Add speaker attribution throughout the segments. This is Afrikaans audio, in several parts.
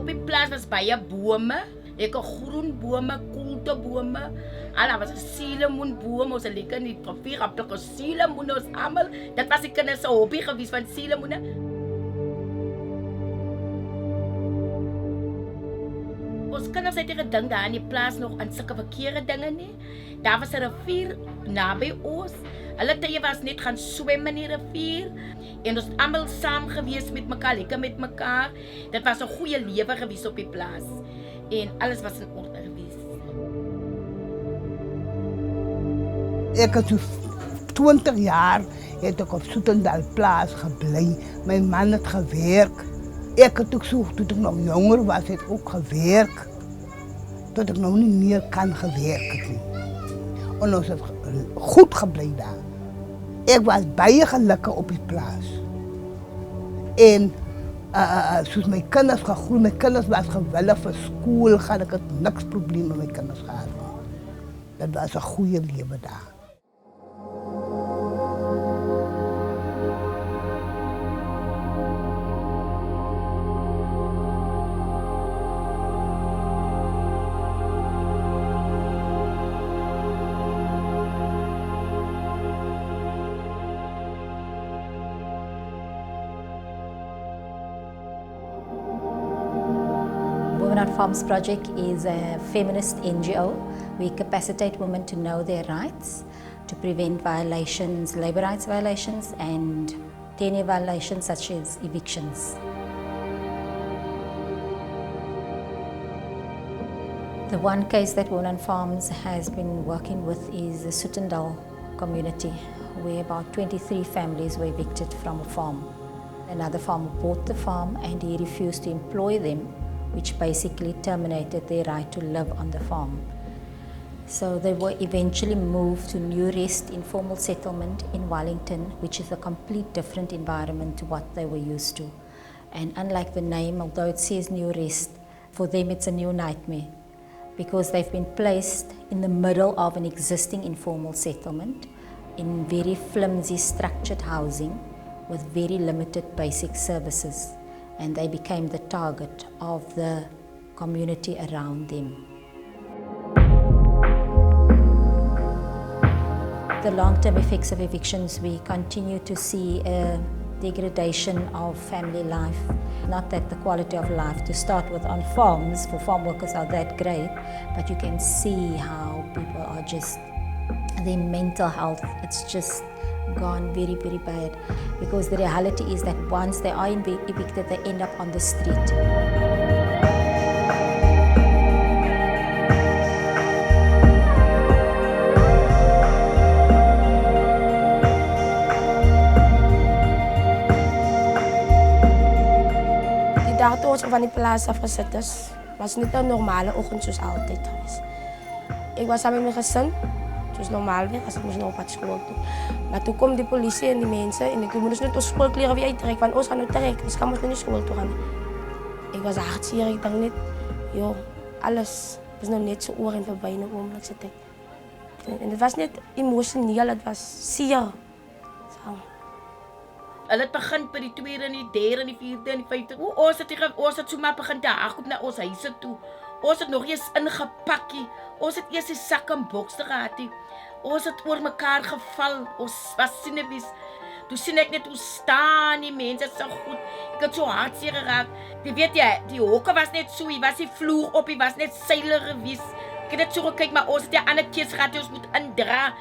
Speaker 1: Op die plaas was baie bome. Ek groen bome, koeltebome. Al was 'n suurlemoenboom, ons het lekker in die papier op die suurlemoene ons almal. Dit was die kinders se hobby gewees van suurlemoene. Ons kinders het nie gedink daar in die plaas nog aan sulke verkeerde dinge nie. Daar was 'n rivier naby ons. Hulle tye was net gaan swem in die rivier. En ons almal saam gewees met mekaar, lekker met mekaar. Dit was 'n goeie lewe gewees op die plaas. En alles was in orde gewees.
Speaker 2: Ek het 20 jaar het ek op Soetendal plaas gebly. My man het gewerk. Ek het ook so, toe ek nog jonger was, het ook gewerk. Tot ek nou nie meer kan gewerk het nie. En ons het goed gebly daar. Ek was baie gelukkig op die plaas. En soos my kinders gegroei, my kinders was gewillig vir skool gaan, ek het niks probleme met my kinders gehad. Dat was 'n goeie lewe daar.
Speaker 3: Women on Farms project is a feminist NGO. We capacitate women to know their rights, to prevent violations, labor rights violations and tenure violations such as evictions. The one case that Women on Farms has been working with is the Soetendal community, where about 23 families were evicted from a farm. Another farmer bought the farm and he refused to employ them, which basically terminated their right to live on the farm. So they were eventually moved to New Rest informal settlement in Wellington, which is a complete different environment to what they were used to. And unlike the name, although it says New Rest, for them it's a new nightmare because they've been placed in the middle of an existing informal settlement in very flimsy structured housing with very limited basic services. And they became the target of the community around them. The long-term effects of evictions, we continue to see a degradation of family life. Not that the quality of life to start with on farms for farm workers are that great, but you can see how people are just, their mental health, it's just gone very, very bad, because the reality is that once they are evicted, they end up on the street.
Speaker 4: Die dag toe ons van die plaas af gesit is, was niet een normale ochtend zoals altijd geweest. Ik was samen met mijn gezin. Het was normaal weer, als ik moest nog op school toe. Maar toen kwam die politie en die mensen en ik moest net ons schoolkleren weer uittrekken, want ons gaan nu trekken, dus ik moest naar school toe gaan. Ik was hartstikke, ik dacht net, joh, alles is nou net zo oor en voorbij in een ogenblikse tijd. En het was niet emotioneel, het was zeer.
Speaker 1: Hulle het begin by die tweede en die derde en die vierde en die vyfde. Ons het so maar begin te hardloop na ons huise toe. Ons het nog eens ingepakkie. Ons het eers die sak en bokse gehad. Ons het oor mekaar geval. Ons was sinebies. Toe sien ek net hoe staan die mense so goed. Ek het so hartseer geraak. Jy weet jy, die hokke was net so, hier was die vloer op, hier was net seile gewees. Ek het net so gekyk, maar ons het die ander keers gehad, ons moet indra.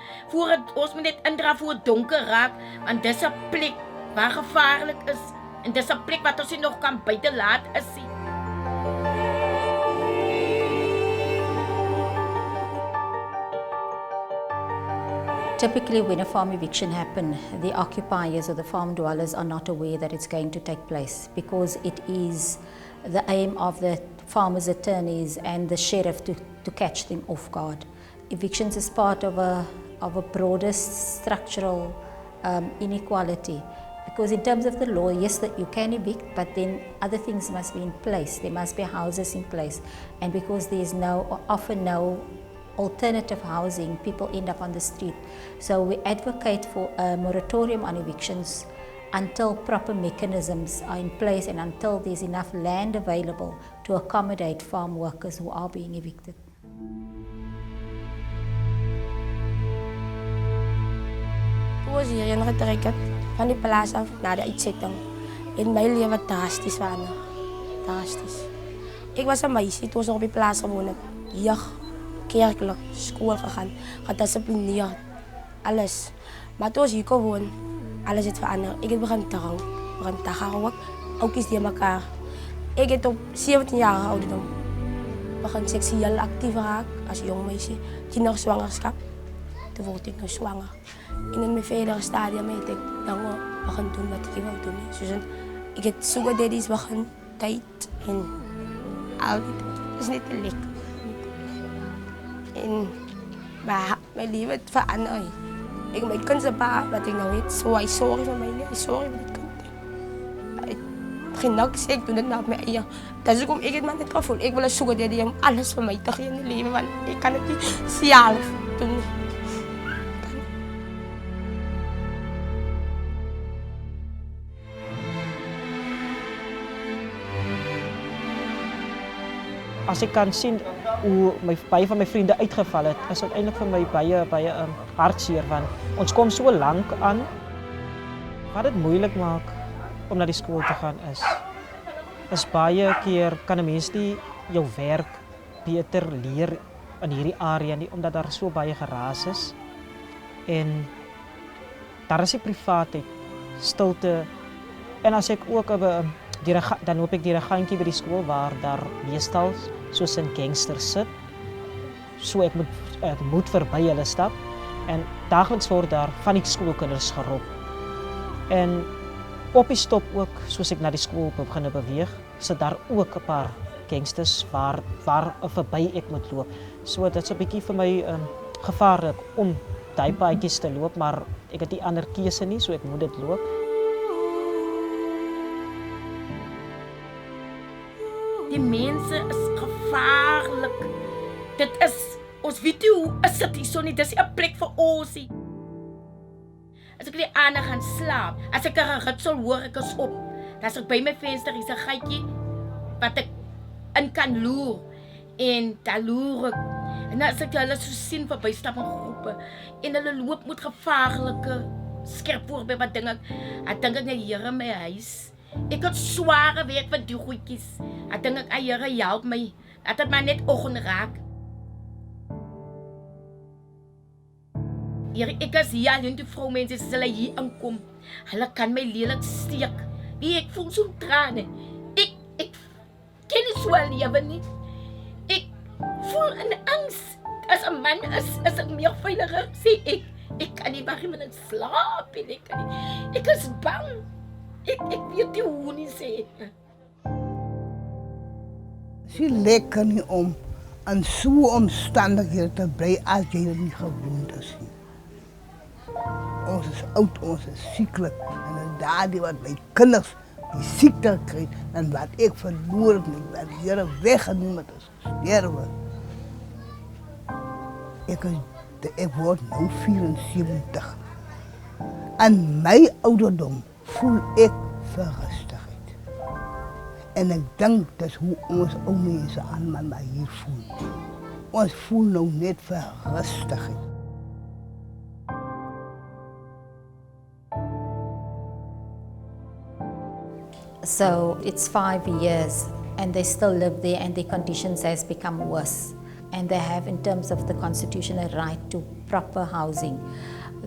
Speaker 1: Ons moet net indra voor het donker raak. Want dis 'n plek waar gevaarlik is. En dis 'n plek wat ons nie nog kan buite laat is nie.
Speaker 3: Typically, when a farm eviction happens, the occupiers or the farm dwellers are not aware that it's going to take place because it is the aim of the farmers' attorneys and the sheriff to catch them off guard. Evictions is part of a broader structural inequality. Because in terms of the law, yes, that you can evict, but then other things must be in place. There must be houses in place. And because there's often no alternative housing, people end up on the street. So we advocate for a moratorium on evictions until proper mechanisms are in place and until there's enough land available to accommodate farm workers who are being evicted.
Speaker 4: Toen was hierin getrekt van die plaats af naar de uitzetting. In mijn leven drastisch veranderd. Drastisch. Ik was een meisje, toen was ik op die plaats gewoond. Jeugd, kerkelijk, school gegaan, gedisciplineerd, alles. Maar toen was ik gewoon, alles is veranderd. Ik heb begonnen te gaan ook. Ook is die elkaar. Ik heb op 17 jaar ouderdom begon seksueel actief geraakt als jong meisje. Toen nog zwangerschap. Toen word ik nog zwanger. In mijn verdere stadium heb ik dan begon doen wat ik wil doen. Dus ik heb sugar daddies begon tijd en al dit. Het is niet te lekker. En mijn leven het verandert. Ik mijn kind zijn pa, wat ik nou weet, zo hij sorry voor mij, sorry voor het kind. Geen niks, ik doe het nou met eigen. Dat is ook om ik het maar niet gevoel. Ik wil een sugar daddy om alles voor mij te geven in het leven, want ik kan het niet zelf doen.
Speaker 5: Als ik kan zien hoe baie van mijn vrienden uitgevallen het, is uiteindelijk voor mij baie hartseer van ons komt zo lang aan. Wat het moeilijk maakt om naar die school te gaan is baie keer kan een mens die jouw werk beter leer in hierdie area nie, omdat daar so baie geraas is. En daar is die privaatheid, stilte. En as ek ook dan loop ek deur 'n gangkie by die skool waar daar meestal soos 'n gangster sit. So ek moet verby hulle stap en daagliks word daar van die skoolkinders gerop. En op die stop ook, soos ek na die skool begin beweeg, sit daar ook 'n paar gangsters waar verby ek moet loop. So dit is 'n bietjie vir my gevaarlik om daai paadjies te loop, maar ek het nie ander keuse nie, so ek moet dit loop.
Speaker 1: Die mense is gevaarlik. Dit is, ons weet nie hoe is dit hier so nie, dis nie 'n plek vir ons nie. As ek die aande gaan slaap, as ek 'n geritsel hoor, ek is op. Dan is ek by my venster, hier's 'n gatjie wat ek in kan loer. En daar loer ek. En as ek hulle so sien verby stap in groepe en hulle loop met gevaarlike skerp voorby wat dink ek dink net hier in my huis. Ek het sware werk van die goedjies. Ek dink ek Here help my. Dat het maar net oggend raak. Here, ek is hier alleen die vroumense as hulle hier aankom. Hulle kan my lelik steek. Nee, ek voel so trane. Ek ken nie so lewe nie. Ek voel in angs. As 'n man is ek meer veiliger, sê ek. Ek kan nie maar iemand slaap en ek kan nie. Ek is bang. Ik weet niet hoe niet zeggen.
Speaker 2: Ze lekker niet om aan zo'n omstandigheden te blijven als je er niet gewoond is. Ons is oud, ons is ziekelijk. En daar die wat bij kinders die ziekte krijgt, dan wat ik verloren, ik ben hier weggenomen te sterven. Ik word nu 74. Aan mijn ouderdom voel ik verrustigheid. En ik denk dat is hoe onze oude mensen allemaal hier voelen. Ons voelt nou net verrustigheid.
Speaker 3: So it's 5 years and they still live there and their conditions has become worse. And they have, in terms of the constitution, a right to proper housing.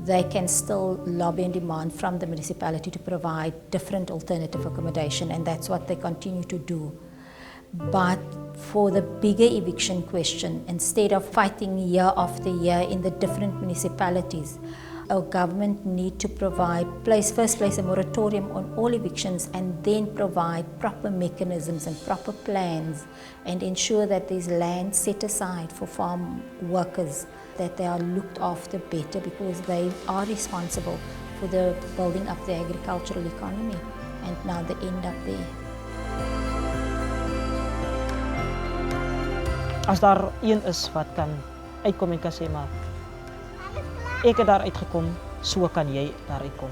Speaker 3: They can still lobby and demand from the municipality to provide different alternative accommodation, and that's what they continue to do. But for the bigger eviction question, instead of fighting year after year in the different municipalities, our government need to first place a moratorium on all evictions and then provide proper mechanisms and proper plans and ensure that there's land set aside for farm workers, that they are looked after better because they are responsible for the building up the agricultural economy, and now they end up there.
Speaker 5: As daar een is wat kan uitkom en kan sê maar ek het daar uitgekom, so kan jy daar uitkom.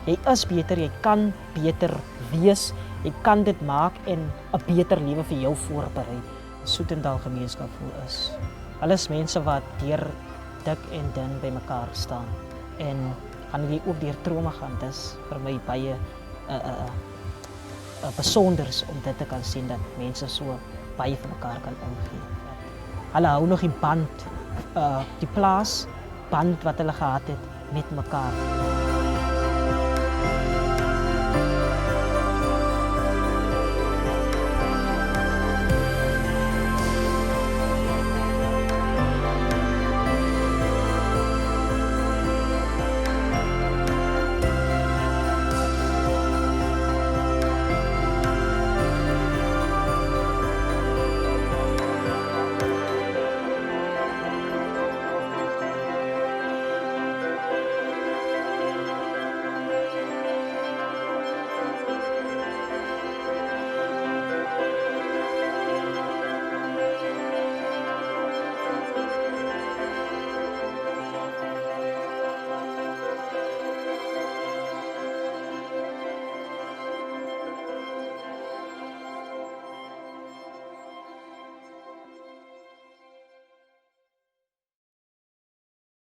Speaker 5: jy is beter, jy kan beter wees, jy kan dit maak en 'n beter lewe vir jou voorberei. Soetendal gemeenskap voel is. Hulle is mense wat deur dik en dun by mekaar staan en gaan jy ook deur trauma gaan. Dis vir my baie besonders om dit te kan sien dat mense so baie vir mekaar kan omgee. Hulle hou nog die band, die plaas band wat hulle gehad het met mekaar.